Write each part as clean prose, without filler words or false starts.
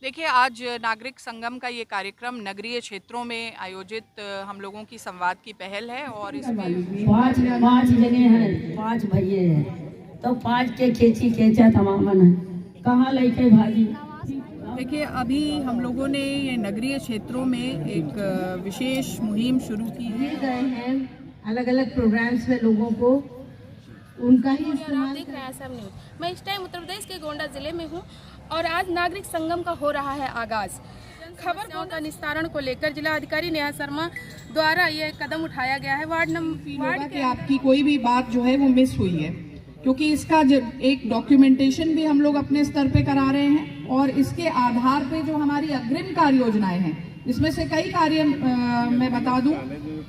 देखिए, आज नागरिक संगम का ये कार्यक्रम नगरीय क्षेत्रों में आयोजित हम लोगों की संवाद की पहल है और इसमें पांच जगह हैं, 5 भैये हैं, तो 5 के खेची खेचा तमामन है, कहाँ लेके भागी। देखिए, अभी हम लोगों ने ये नगरीय क्षेत्रों में एक विशेष मुहिम शुरू की है। गए हैं अलग अलग प्रोग्राम्स में लोगों को उनका ही आप देख रहे हैं सब न्यूज़। मैं इस टाइम उत्तर प्रदेश के गोंडा जिले में हूँ और आज नागरिक संगम का हो रहा है आगाज। खबर का निस्तारण को लेकर जिला अधिकारी नेहा शर्मा द्वारा ये कदम उठाया गया है। वार्ड कि आपकी कोई भी बात जो है वो मिस हुई है, क्योंकि इसका एक डॉक्यूमेंटेशन भी हम लोग अपने स्तर पे करा रहे हैं और इसके आधार पे जो हमारी अग्रिम कार्य योजनाएं हैं, इसमें से कई कार्य मैं बता दूं,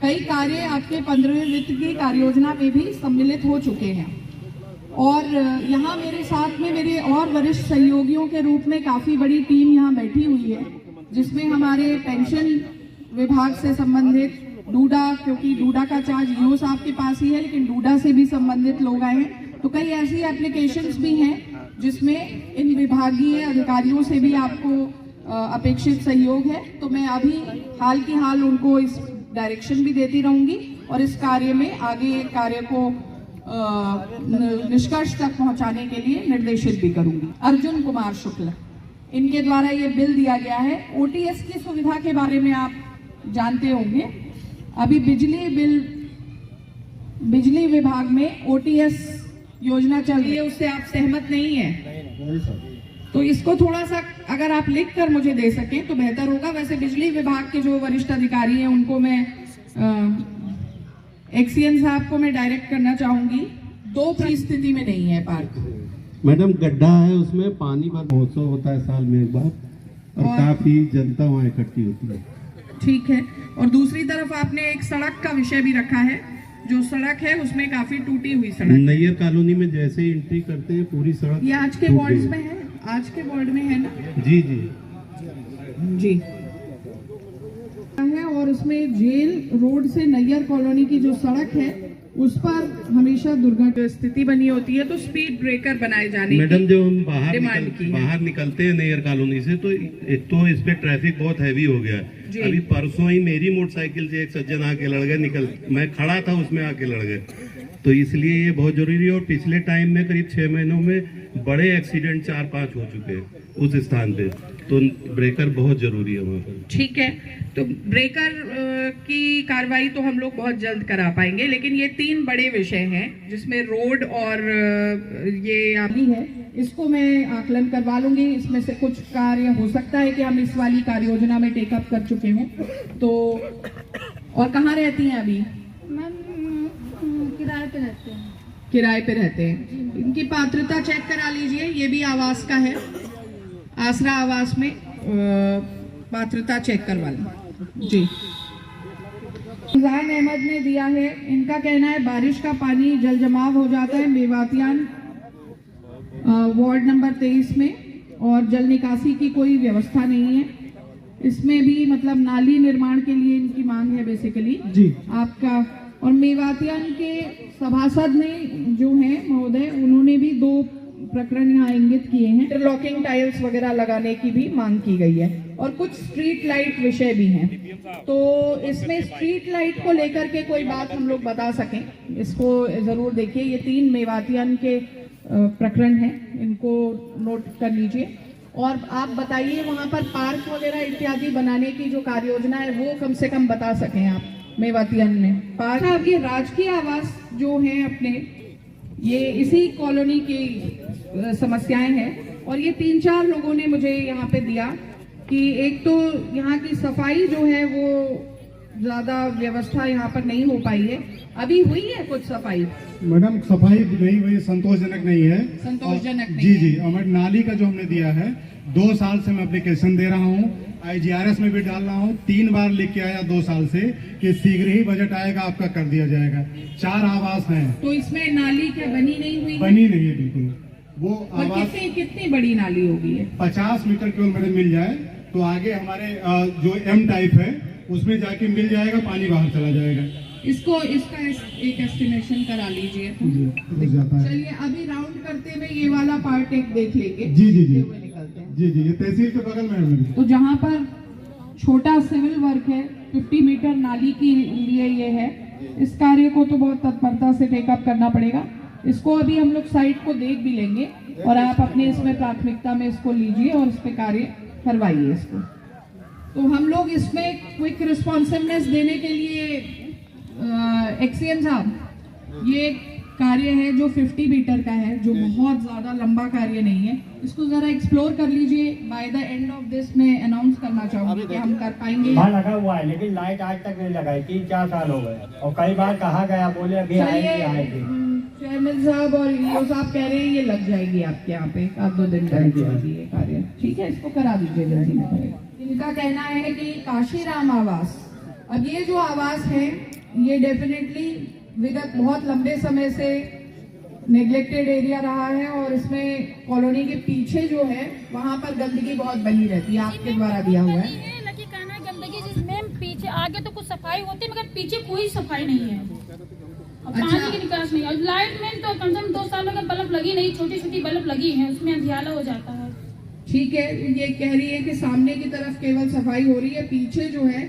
कई कार्य आपके 15वें वित्त की कार्य योजना में भी सम्मिलित हो चुके हैं। और यहाँ मेरे साथ में मेरे और वरिष्ठ सहयोगियों के रूप में काफ़ी बड़ी टीम यहाँ बैठी हुई है, जिसमें हमारे पेंशन विभाग से संबंधित डूडा, क्योंकि डूडा का चार्ज ईओ साहब के पास ही है, लेकिन डूडा से भी संबंधित लोग आए हैं। तो कई ऐसी एप्लीकेशंस भी हैं जिसमें इन विभागीय अधिकारियों से भी आपको अपेक्षित सहयोग है। तो मैं अभी हाल की हाल उनको इस डायरेक्शन भी देती रहूंगी और इस कार्य में आगे कार्य को निष्कर्ष तक पहुंचाने के लिए निर्देशित भी करूंगी। अर्जुन कुमार शुक्ल, इनके द्वारा ये बिल दिया गया है। ओटीएस की सुविधा के बारे में आप जानते होंगे, अभी बिजली विभाग में ओटीएस योजना चल रही है, उससे आप सहमत नहीं है? तो इसको थोड़ा सा अगर आप लिख कर मुझे दे सकें तो बेहतर होगा। वैसे बिजली विभाग के जो वरिष्ठ अधिकारी हैं उनको मैं एक्सीएन साहब को मैं डायरेक्ट करना चाहूंगी। 2 परिस्थिति में नहीं है पार्क। मैडम, गड्ढा है, उसमें पानी भर महोत्सव होता है साल में एक बार और काफी जनता वहाँ इकट्ठी होती है। ठीक है। और दूसरी तरफ आपने एक सड़क का विषय भी रखा है। जो सड़क है उसमें काफी टूटी हुई सड़क, नैयर कॉलोनी में जैसे एंट्री करते हैं पूरी सड़क, ये आज के वार्ड में है, आज के वार्ड में है ना? जी जी जी है। और उसमें जेल रोड से नैयर कॉलोनी की जो सड़क है उस पर हमेशा दुर्घटना स्थिति बनी होती है, तो स्पीड ब्रेकर बनाए जाने मैडम, जो हम बाहर निकलते हैं नैयर कॉलोनी से, तो एक तो इस पे ट्रैफिक बहुत हैवी हो गया है। अभी परसों ही मेरी मोटरसाइकिल से एक सज्जन आके लड़ गए, मैं खड़ा था उसमें आके लड़ गए। तो इसलिए ये बहुत जरूरी है। और पिछले टाइम में करीब 6 महीनों में बड़े एक्सीडेंट 4-5 हो चुके हैं उस स्थान पे, तो ब्रेकर बहुत जरूरी है वहाँ पर। ठीक है, तो ब्रेकर की कार्रवाई तो हम लोग बहुत जल्द करा पाएंगे, लेकिन ये 3 बड़े विषय हैं जिसमें रोड और ये आनी है, इसको मैं आकलन करवा लूंगी। इसमें से कुछ कार्य हो सकता है कि हम इस वाली कार्य योजना में टेकअप कर चुके हों। तो और कहाँ रहती हैं अभी? किराए पे रहते हैं। किराए पे रहते हैं। इनकी पात्रता चेक करा लीजिए। ये भी आवास का है, आसरा आवास में पात्रता चेक करवा लें जी। रमजान अहमद ने दिया है, इनका कहना है बारिश का पानी जल जमाव हो जाता है मेवातियान वार्ड नंबर 23 में, और जल निकासी की कोई व्यवस्था नहीं है। इसमें भी मतलब नाली निर्माण के लिए इनकी मांग है बेसिकली जी आपका। और मेवातियान के सभासद ने जो है महोदय, उन्होंने भी 2 प्रकरण यहाँ इंगित किए हैं। इंटरलॉकिंग टाइल्स वगैरह लगाने की भी मांग की गई है और कुछ स्ट्रीट लाइट विषय भी हैं। तो इसमें स्ट्रीट लाइट को लेकर के कोई बात हम लोग बता सकें, इसको जरूर देखिए। ये 3 मेवातियान के प्रकरण हैं, इनको नोट कर लीजिए। और आप बताइए वहाँ पर पार्क वगैरह इत्यादि बनाने की जो कार्य योजना है वो कम से कम बता सकें आप मेवातियान में। पार्क आपके राजकीय आवास जो हैं अपने, ये इसी कॉलोनी की समस्याएं हैं। और ये 3-4 लोगों ने मुझे यहाँ पे दिया कि एक तो यहाँ की सफाई जो है वो ज्यादा व्यवस्था यहाँ पर नहीं हो पाई है। अभी हुई है कुछ सफाई? मैडम, सफाई नहीं हुई, संतोषजनक नहीं है। संतोषजनक नहीं जी जी। हमारे नाली का जो हमने दिया है, 2 साल से मैं एप्लीकेशन दे रहा हूँ, IGRS में भी डाल रहा हूँ, 3 बार लिख के आया 2 साल से कि शीघ्र ही बजट आएगा, आपका कर दिया जाएगा। 4 आवास हैं। तो इसमें नाली क्या बनी नहीं हुई? बनी नहीं है बिल्कुल। वो आवास कितनी बड़ी नाली होगी? 50 मीटर केवल मैडम मिल जाए तो आगे हमारे जो M टाइप है उसमें जाके मिल जाएगा, पानी बाहर चला जाएगा। इसका एक एस्टिमेशन करा लीजिए। चलिए, अभी राउंड करते हुए ये वाला पार्ट एक देख लेंगे। जी जी जी। निकलते हैं। जी जी, ये तहसील के बगल में है मेरी। तो जहाँ पर छोटा सिविल वर्क है 50 मीटर नाली के लिए ये है, इस कार्य को तो बहुत तत्परता से टेकअप करना पड़ेगा। इसको अभी हम लोग साइट को देख भी लेंगे और आप अपने इसमें प्राथमिकता में इसको लीजिए और इस पे कार्य करवाइए इसको। तो हम लोग इसमें क्विक रिस्पॉन्सिवनेस देने के लिए एक्सीएन साहब, ये कार्य है जो 50 मीटर का है, जो बहुत ज़्यादा लंबा कार्य नहीं है, इसको ज़रा एक्सप्लोर कर लीजिए। By the end of this में अनाउंस करना चाहूँगी कि हम कर पाएंगे। वहाँ लगा हुआ है लेकिन लाइट आज तक नहीं लगा है, 3-4 साल हो गए और कई बार कहा गया, बोले अभी आएगी। चेयरमैन साहब और ईओ साहब कह रहे हैं ये लग जाएगी आपके यहाँ पे, 1-2 दिन लग जाएगी ये कार्य। ठीक है, इसको करा दीजिए जल्दी में। इनका कहना है कि काशीराम आवास, अब ये जो आवास है ये डेफिनेटली विगत बहुत लंबे समय से नेग्लेक्टेड एरिया रहा है और इसमें कॉलोनी के पीछे जो है वहाँ पर गंदगी बहुत बनी रहती है, आपके द्वारा दिया हुआ है। लकी कहना है गंदगी जिसमें पीछे आगे तो कुछ सफाई होती है मगर पीछे कोई सफाई नहीं है और पानी की निकास नहीं। और लाइट में तो कम से कम 2 सालों का बल्ब लगी नहीं, छोटी छोटी बल्ब लगी है, उसमें अंधियाला हो जाता है। ठीक है, ये कह रही है कि सामने की तरफ केवल सफाई हो रही है, पीछे जो है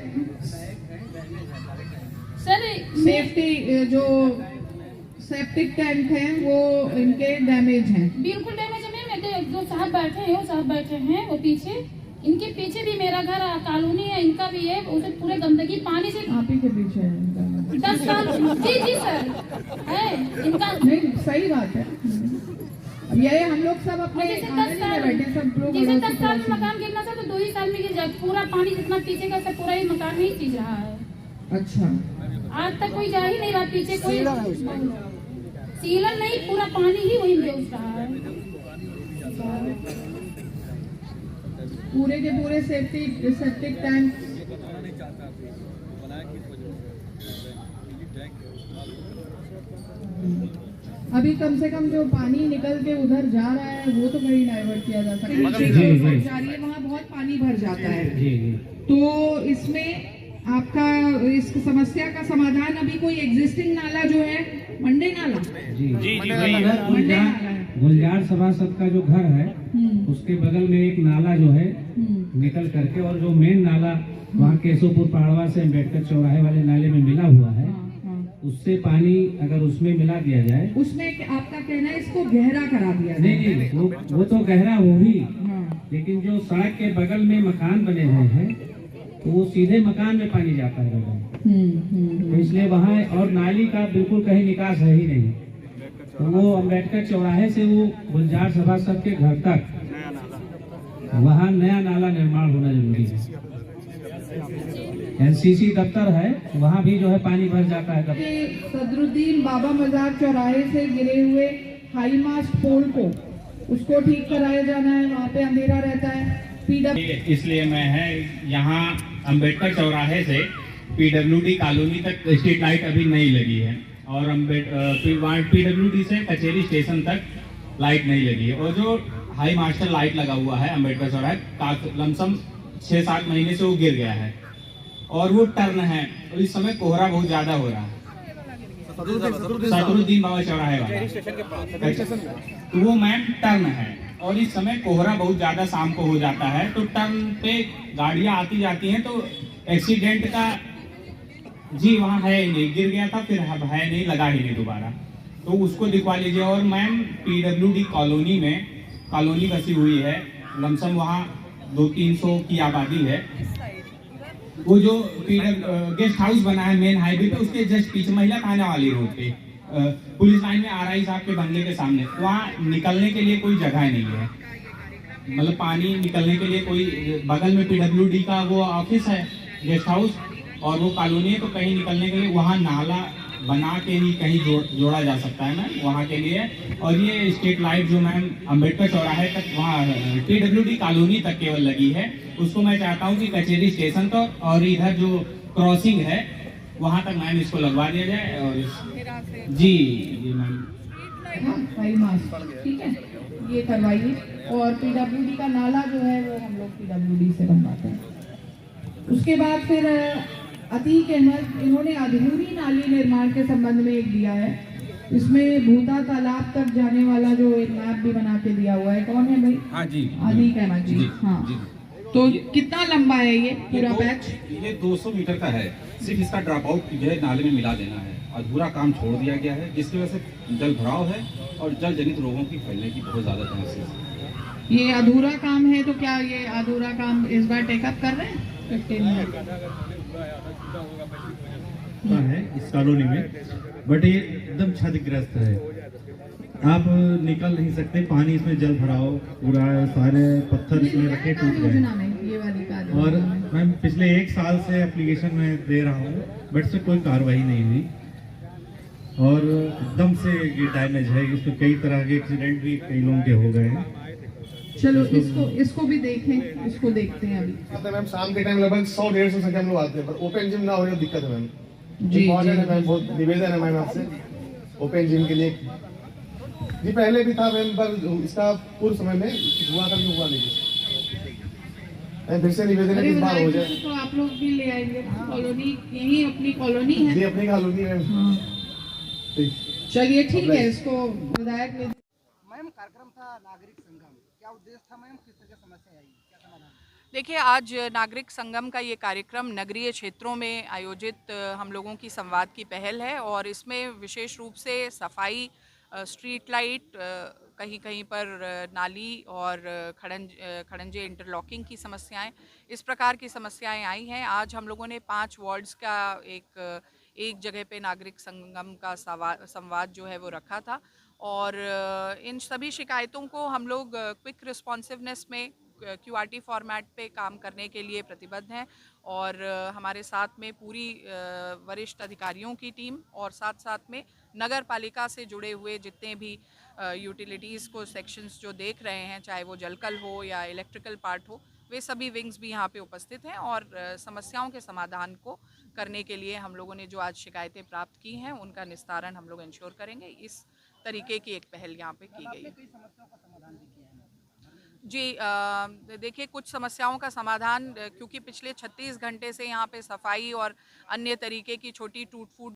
सर सेफ्टी जो सेप्टिक टैंक है वो इनके डैमेज हैं। बिल्कुल डैमेज है मैम। जो साहब बैठे हैं वो साहब बैठे हैं वो पीछे, इनके पीछे भी मेरा घर कॉलोनी है, इनका भी है, उसे पूरे गंदगी पानी से आप ही के पीछे है इनका। 10 साल जी सर है इनका। नहीं, सही बात है। अब ये हम लोग सब अपने जैसे 10 आंगन में साल बैठे सब लोग, जैसे 10 साल में मकान गिरना था तो 2 ही साल में गिर जाए। पूरा पानी जितना पीछे का सब पूरा ही मकान में ही सींच रहा है। अच्छा, आज तक कोई जा ही नहीं रहा पीछे, कोई सीलन नहीं, पूरा पानी ही वही बेच रहा है। पूरे के पूरे सेप्टिक टैंक अभी कम से कम जो पानी निकल के उधर जा रहा है वो तो कहीं डाइवर्ट किया जा सकता है। वहाँ बहुत पानी भर जाता है। तो इसमें आपका इस समस्या का समाधान अभी कोई एग्जिस्टिंग नाला जो है मंडे नाला मंडे नाला है। गुलजार सभासद का जो घर है उसके बगल में एक नाला जो है निकल करके, और जो मेन नाला वहाँ केशवपुर पहाड़वा से अम्बेडकर चौराहे वाले नाले में मिला हुआ है, उससे पानी अगर उसमें मिला दिया जाए, उसमें आपका कहना है इसको गहरा करा दिया जाए। नहीं वो तो गहरा हो ही, लेकिन जो सड़क के बगल में मकान बने हुए हैं तो वो सीधे मकान में पानी जाता है तो इसलिए वहाँ और नाली का बिल्कुल कहीं निकास है ही नहीं। तो वो अम्बेडकर चौराहे से वो गुलजार सभासद के घर तक वहाँ नया नाला निर्माण होना जरूरी है। एनसीसी दफ्तर है, वहाँ भी जो है पानी भर जाता है। सदरुद्दीन बाबा मजार चौराहे से गिरे हुए हाई मास्ट पोल को उसको ठीक कराया जाना है, वहाँ पे अंधेरा रहता है। इसलिए मैं है यहाँ अम्बेडकर चौराहे से पीडब्ल्यूडी कॉलोनी तक स्ट्रीट लाइट अभी नहीं लगी है और पीडब्ल्यूडी से कचेरी स्टेशन तक लाइट नहीं लगी है। और जो हाई मास्टर लाइट लगा हुआ है अम्बेडकर चौराहे लमसम 6-7 महीने से वो गिर गया है और वो टर्न है और इस समय कोहरा बहुत ज्यादा हो रहा है। सदरुद्दीन बाबा चौराहे वाला तो वो मैम टर्न है और इस समय कोहरा बहुत ज्यादा शाम को हो जाता है, तो टर्न पे गाड़ियां आती जाती हैं तो एक्सीडेंट का जी वहाँ है ही नहीं, गिर गया था फिर है नहीं, लगा ही नहीं दोबारा, तो उसको दिखवा लीजिए। और मैम पीडब्ल्यूडी कॉलोनी में कॉलोनी बसी हुई है, लमसम वहाँ 200-300 की आबादी है। वो जो गेस्ट हाउस बना है मेन हाईवे पे उसके जस्ट पीछे महिला थाना वाली रोड पे पुलिस लाइन में आरआई साहब के बंगले के सामने, वहाँ निकलने के लिए कोई जगह नहीं है, मतलब पानी निकलने के लिए कोई, बगल में पीडब्ल्यूडी का वो ऑफिस है गेस्ट हाउस और वो कॉलोनी है, तो कहीं निकलने के लिए वहाँ नाला बना के ही कहीं जोड़ा जा सकता है मैम वहाँ के लिए। और ये स्ट्रीट लाइट जो मैम अम्बेडकर चौराहे तक वहाँ पीडब्ल्यूडी कॉलोनी तक केवल लगी है, उसको मैं चाहता हूँ कि कचेरी स्टेशन तक और इधर जो क्रॉसिंग है वहाँ तक मैम इसको लगवा दिया जाए। और जी मैम ठीक है, ये करवाइए। और पीडब्ल्यूडी का नाला जो है वो हम लोग पीडब्ल्यूडी से बनवाते हैं। उसके बाद फिर अतीक अहमद, इन्होंने अधूरी नाली निर्माण के संबंध में एक दिया है इसमें भूता तालाब तक जाने वाला जो एक मैप भी बना के दिया हुआ है, कौन है भाई? हाँ जी, आदि कहना जी, हाँ। जी। तो कितना लंबा है ये पूरा पैच? ये 200 मीटर का है। सिर्फ इसका ड्रॉप आउट जो है नाले में मिला देना है, अधूरा काम छोड़ दिया गया है, जिसकी वजह से जल भराव है और जल जनित रोगों की फैलने की बहुत ज्यादा चांसेस है। ये अधूरा काम है, तो क्या ये अधूरा काम इस बार टेकअप कर रहे हैं? 15 मिनट है इस कॉलोनी में, बट ये एकदम क्षतिग्रस्त है। आप निकल नहीं सकते, पानी इसमें जल भराव पूरा, सारे पत्थर इसमें रखे टूट गए। योजना में ये वाली कार्य और मैं पिछले 1 साल से एप्लीकेशन में दे रहा हूँ, बट से कोई कार्रवाई नहीं हुई और एकदम से ये डैमेज है। इसमें कई तरह के एक्सीडेंट भी कई लोगों के हो गए हैं। चलो इसको भी देखें, इसको देखते हैं अभी। मैम शाम के टाइम लगभग 100-150 संख्या हम लोग आते हैं, पर ओपन जिम ना होने की दिक्कत है मैम। जी इम्पोर्टेंट है मैम, बहुत निवेदन है मैम आपसे ओपन जिम के लिए। जी पहले भी था मैम, पर इसका पूर्व समय में हुआ था, हुआ नहीं मैम। फिर से निवेदन है कि इस बार हो जाए। तो आप लोग भी ले आएंगे, कॉलोनी यही अपनी कॉलोनी है जी, अपनी कॉलोनी है मैम। चलिए ठीक है, इसको विधायक ने। मैम कार्यक्रम था नागरिक संगम, क्या उद्देश्य था मैम, किस तरह की समस्या आई, क्या समाधान? देखिए, आज नागरिक संगम का ये कार्यक्रम नगरीय क्षेत्रों में आयोजित हम लोगों की संवाद की पहल है और इसमें विशेष रूप से सफाई, स्ट्रीट लाइट, कहीं कहीं पर नाली और खड़ंजे इंटरलॉकिंग की समस्याएं, इस प्रकार की समस्याएं आई हैं। आज हम लोगों ने 5 वार्ड्स का एक जगह पे नागरिक संगम का संवाद जो है वो रखा था और इन सभी शिकायतों को हम लोग क्विक रिस्पॉन्सिवनेस में QRT फॉर्मेट पे काम करने के लिए प्रतिबद्ध हैं और हमारे साथ में पूरी वरिष्ठ अधिकारियों की टीम और साथ साथ में नगर पालिका से जुड़े हुए जितने भी यूटिलिटीज़ को सेक्शंस जो देख रहे हैं, चाहे वो जलकल हो या इलेक्ट्रिकल पार्ट हो, वे सभी विंग्स भी यहाँ पे उपस्थित हैं और समस्याओं के समाधान को करने के लिए हम लोगों ने जो आज शिकायतें प्राप्त की हैं उनका निस्तारण हम लोग इंश्योर करेंगे। इस तरीके की एक पहल यहाँ पे की गई है। जी, देखिए, कुछ समस्याओं का समाधान, क्योंकि पिछले 36 घंटे से यहाँ पे सफाई और अन्य तरीके की छोटी टूट फूट